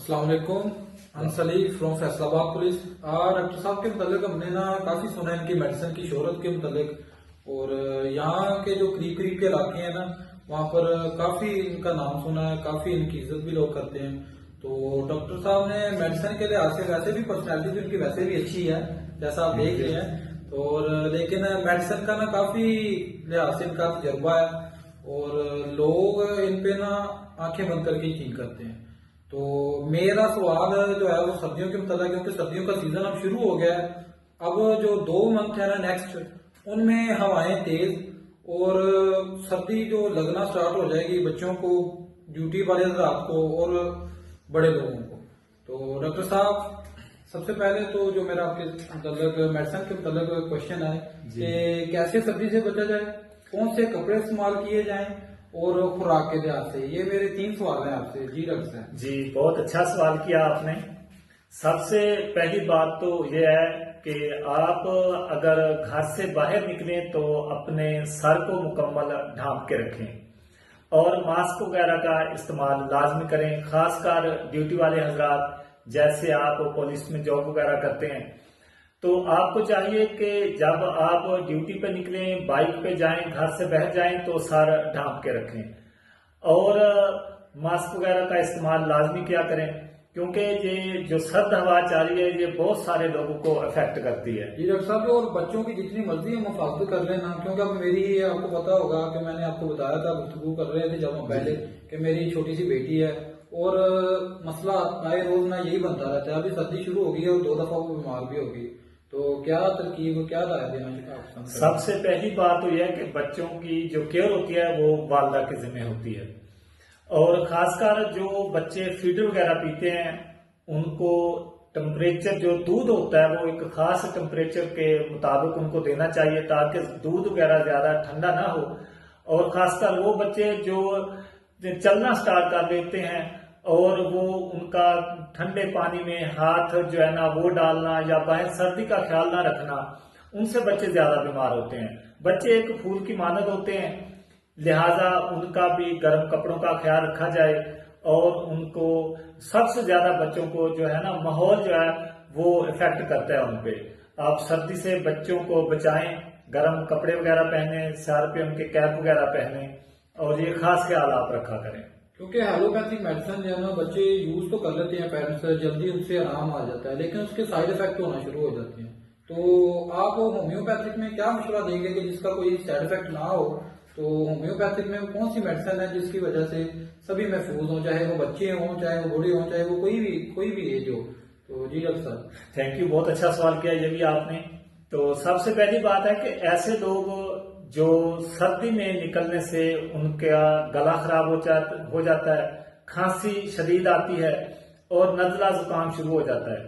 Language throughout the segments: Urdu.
السلام علیکم. انصلی فرام فیصل آباد پولیس. ڈاکٹر صاحب کے متعلق ہم نے کافی سنا ہے ان کی میڈیسن کی شہرت کے متعلق، اور یہاں کے جو قریب کے علاقے ہیں وہاں پر کافی ان کا نام سنا ہے، کافی ان کی عزت بھی لوگ کرتے ہیں. تو ڈاکٹر صاحب نے میڈیسن کے لحاظ سے ویسے بھی پرسنالٹی ان کی ویسے بھی اچھی ہے جیسا آپ دیکھ رہے ہیں، اور لیکن میڈیسن کا کافی لحاظ سے ان کا تجربہ ہے، اور لوگ ان پہ آنکھیں بند کر کے یقین کرتے ہیں. تو میرا سوال جو ہے وہ سردیوں کے متعلق، کیونکہ سردیوں کا سیزن اب شروع ہو گیا ہے. اب جو 2 منتھ ہے نیکسٹ، ان میں ہوائیں تیز اور سردی جو لگنا سٹارٹ ہو جائے گی بچوں کو، ڈیوٹی والے حضرات کو اور بڑے لوگوں کو. تو ڈاکٹر صاحب سب سے پہلے تو جو میرا آپ کے متعلق میڈیسن کے متعلق کوشچن ہے کہ کیسے سردی سے بچا جائے، کون سے کپڑے استعمال کیے جائیں، اور خوراک کے لحاظ سے. یہ میرے 3 سوال ہیں آپ سے. جی ڈاکٹر صاحب. جی بہت اچھا سوال کیا آپ نے. سب سے پہلی بات تو یہ ہے کہ آپ اگر گھر سے باہر نکلیں تو اپنے سر کو مکمل ڈھانپ کے رکھیں، اور ماسک وغیرہ کا استعمال لازمی کریں. خاص کر ڈیوٹی والے حضرات، جیسے آپ پولیس میں جاب وغیرہ کرتے ہیں، تو آپ کو چاہیے کہ جب آپ ڈیوٹی پہ نکلیں، بائک پہ جائیں، گھر سے باہر جائیں تو سر ڈھانپ کے رکھیں، اور ماسک وغیرہ کا استعمال لازمی کیا کریں، کیونکہ یہ جو سرد ہوا چل رہی ہے یہ بہت سارے لوگوں کو افیکٹ کرتی ہے. جی ڈاکٹر صاحب، اور بچوں کی جتنی مرضی ہم حفاظت کر لینا، کیونکہ اب میری آپ کو پتا ہوگا کہ میں نے آپ کو بتایا تھا، گفتگو کر رہے تھے جب ہم پہلے، کہ میری چھوٹی سی بیٹی ہے، اور مسئلہ آئے روز نہ یہی بنتا رہتا ہے. ابھی سردی شروع ہوگی ہے اور 2 دفعہ وہ بیمار بھی ہوگی. تو کیا ترکیب، کیا رائے دینا چاہیے؟ سب سے پہلی بات تو یہ ہے کہ بچوں کی جو کیئر ہوتی ہے وہ والدہ کے ذمہ ہوتی ہے، اور خاص کر جو بچے فیڈر وغیرہ پیتے ہیں ان کو ٹمپریچر جو دودھ ہوتا ہے وہ ایک خاص ٹمپریچر کے مطابق ان کو دینا چاہیے، تاکہ دودھ وغیرہ زیادہ ٹھنڈا نہ ہو. اور خاص کر وہ بچے جو چلنا سٹارٹ کر دیتے ہیں اور وہ ان کا ٹھنڈے پانی میں ہاتھ جو ہے نا وہ ڈالنا، یا باہر سردی کا خیال نہ رکھنا، ان سے بچے زیادہ بیمار ہوتے ہیں. بچے ایک پھول کی مانند ہوتے ہیں، لہٰذا ان کا بھی گرم کپڑوں کا خیال رکھا جائے. اور ان کو سب سے زیادہ بچوں کو جو ہے نا ماحول جو ہے وہ افیکٹ کرتا ہے ان پہ. آپ سردی سے بچوں کو بچائیں، گرم کپڑے وغیرہ پہنیں، سر پہ ان کے کیپ وغیرہ پہنیں، اور یہ خاص خیال آپ رکھا کریں. کیونکہ ایلوپیتھک میڈیسن جو ہے نا بچے یوز تو کر لیتے ہیں پیرنٹس، جلدی ان سے آرام آ جاتا ہے، لیکن اس کے سائیڈ افیکٹ ہونا شروع ہو جاتے ہیں. تو آپ ہومیوپیتھک میں کیا مشورہ دیں گے کہ جس کا کوئی سائیڈ افیکٹ نہ ہو؟ تو ہومیوپیتھک میں کون سی میڈیسن ہے جس کی وجہ سے سبھی محفوظ ہوں، چاہے وہ بچے ہوں، چاہے وہ بوڑھے ہوں، چاہے وہ کوئی بھی ایج ہو؟ تو جی ڈاکٹر صاحب. تھینک یو، بہت اچھا سوال کیا یہ بھی آپ نے. تو سب سے پہلی بات ہے کہ ایسے لوگ جو سردی میں نکلنے سے ان کا گلا خراب ہو جاتا ہے، کھانسی شدید آتی ہے، اور نزلہ زکام شروع ہو جاتا ہے.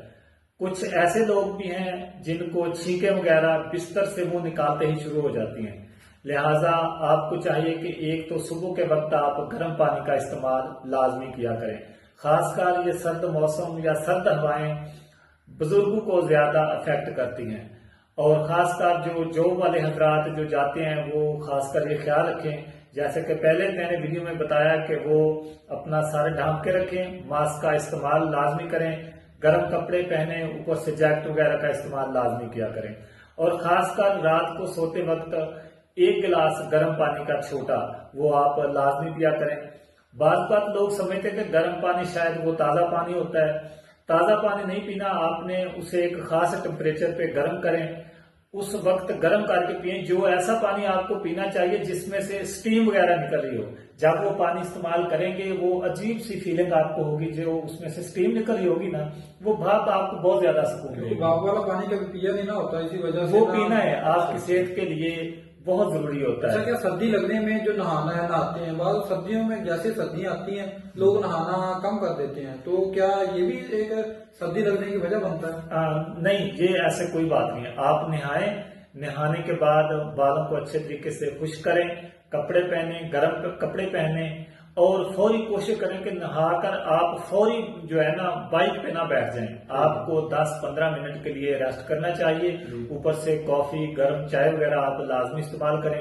کچھ ایسے لوگ بھی ہیں جن کو چھینکیں وغیرہ بستر سے منہ نکالتے ہی شروع ہو جاتی ہیں. لہٰذا آپ کو چاہیے کہ ایک تو صبح کے وقت آپ گرم پانی کا استعمال لازمی کیا کریں. خاص کر یہ سرد موسم یا سرد ہوائیں بزرگوں کو زیادہ افیکٹ کرتی ہیں، اور خاص کر جو جاب والے حضرات جو جاتے ہیں وہ خاص کر یہ خیال رکھیں، جیسے کہ پہلے میں نے ویڈیو میں بتایا کہ وہ اپنا سر ڈھانپ کے رکھیں، ماسک کا استعمال لازمی کریں، گرم کپڑے پہنیں، اوپر سے جیکٹ وغیرہ کا استعمال لازمی کیا کریں. اور خاص کر رات کو سوتے وقت 1 گلاس گرم پانی کا چھوٹا وہ آپ لازمی پیا کریں. بعض بات لوگ سمجھتے ہیں کہ گرم پانی شاید وہ تازہ پانی ہوتا ہے. تازہ پانی نہیں پینا، آپ نے اسے ایک خاص ٹمپریچر پہ گرم کریں، اس وقت گرم کر کے پئیں. جو ایسا پانی آپ کو پینا چاہیے جس میں سے سٹیم وغیرہ نکل رہی ہو. جب وہ پانی استعمال کریں گے وہ عجیب سی فیلنگ آپ کو ہوگی، جو اس میں سے سٹیم نکل رہی ہوگی نا، وہ بھاپ آپ کو بہت زیادہ سکون دے گی. بھاپ والا پانی کبھی پیا نہیں نہ ہوتا، اسی وجہ سے وہ پینا ہے آپ کی صحت کے لیے بہت ضروری ہوتا ہے. اچھا، کیا سردی لگنے میں جو نہانا ہے نہاتے ہیں، بعض سردیوں میں جیسے سردیاں آتی ہیں لوگ نہانا کم کر دیتے ہیں، تو کیا یہ بھی ایک سردی لگنے کی وجہ بنتا ہے؟ نہیں، یہ ایسے کوئی بات نہیں ہے. آپ نہائیں، نہانے کے بعد بالوں کو اچھے طریقے سے خشک کریں، کپڑے پہنیں، گرم کپڑے پہنیں، اور فوری کوشش کریں کہ نہا کر آپ فوری جو ہے نا بائک پہ نہ بیٹھ جائیں. آپ کو 10-15 منٹ کے لیے ریسٹ کرنا چاہیے. اوپر سے کافی، گرم چائے وغیرہ آپ لازمی استعمال کریں.